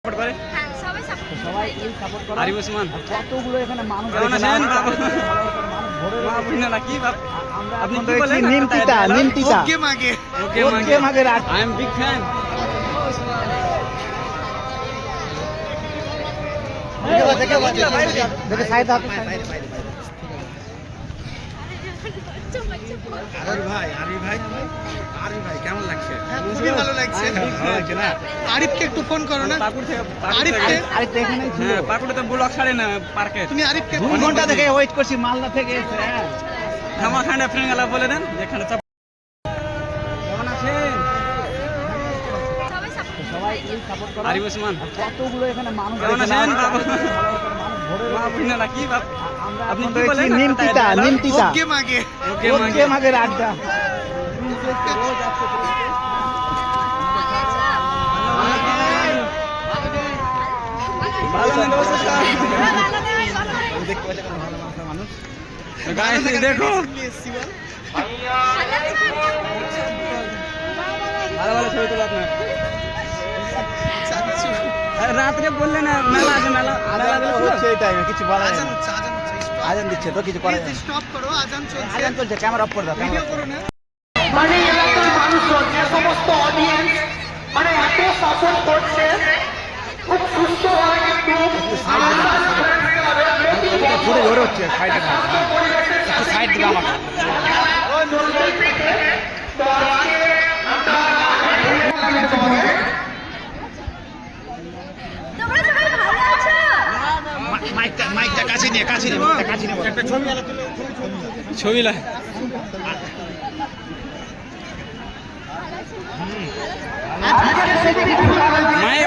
Support করে? হ্যাঁ, সবাই সাপোর্ট করে। সবাই সাপোর্ট করে। আরিফ ওসমান কতগুলো এখানে মানুষ কেমন আছেন বাবু? মা বুঝনা না কি বাপ? আপনি কি বলেন? নিমতিতা ওকে মাগে ওকে ওকে মাগের আট আই এম বিগ ফ্যান। দেখে সাইড হাত আরিফ ভাই কেমন লাগছে? খুবই ভালো লাগছে। আরিফকে একটু ফোন করো না। পাকুড় থেকে আরিফকে আরে এখানেই ছিল হ্যাঁ পাকুড়ে তো ব্লক ছাড়ে না পার্কে। তুমি আরিফকে 2 ঘন্টা থেকে ওয়েট করছি মালদা থেকে এসে হ্যাঁ ধামা খান্ডা ফ্রেন্ড গেলা বলে দেন যেখানে চাপ। কেমন আছেন? সবাই সাপোর্ট করে। সবাই সাপোর্ট করে। আরিফ ওসমান কতগুলো এখানে মানুষ কেমন আছেন বাবু? মা বুঝনা না কি বাপ? আপনি কি বলেন? নিমতিতা ওকে মাগে ওকে ওকে মাগের আড্ডা ভালো না নমস্কার গাইস দেখো ভালো ভালো ছবি তোলা আপনার। রাত্রে বললেন না মেলা আছে মেলা হচ্ছে এই টাইমে কিছু বলা যায় আজান না। হচ্ছে আজান হচ্ছে আজান দিচ্ছে তো কিছু করা যায় না। স্টপ করো আজান চলছে আজান চলছে ক্যামেরা অফ করে দাও ভিডিও করো না মানে এলাকার মানুষজন যে সমস্ত অডিয়েন্স মানে এত সাপোর্ট করছে খুব সুস্থভাবে কিন্তু ঘুরে ঘুরে হচ্ছে সাইডে একটু সাইড দিবে আমাকে তোমরা সবাই ভালো আছো? মাইকটা কাছে নিয়ে একটা ছবি লা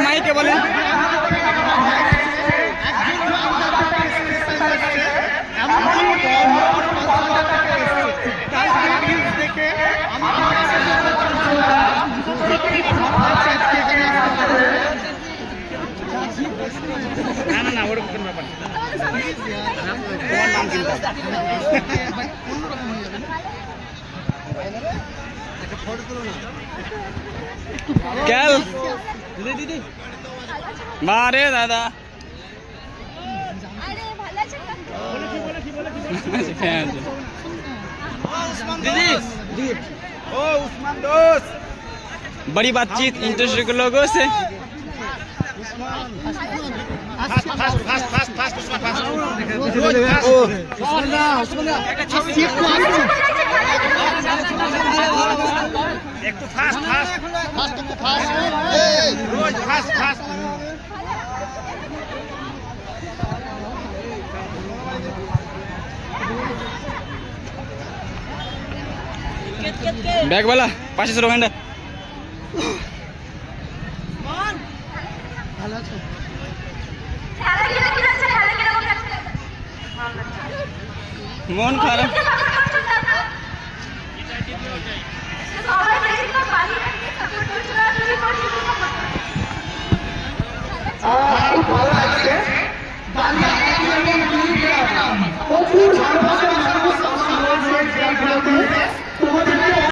মাইকে বলেন না ওরকম কোনো ব্যাপার না। তোমার নাম কিন্তু ক্যাল দিদি বারে দাদা আরে ভালো আছেন কাকু? दीदी ओ उस्मान दोस्त बड़ी बातचीत इंटरेस्ट के लोगों से একটু ফাস্ট রোজ ফাস্ট बैग वाला 500 घंटा খেলা কিরকম যাচ্ছে? খেলা কিরকম যাচ্ছে? मन खाराप সবাই বেশিরভাগ বাড়ি থেকে সাপোর্ট করছিল আর তুমি করছো কি সাপোর্ট করছো? খুব ভালো লাগছে বাংলা প্রচুর ভালো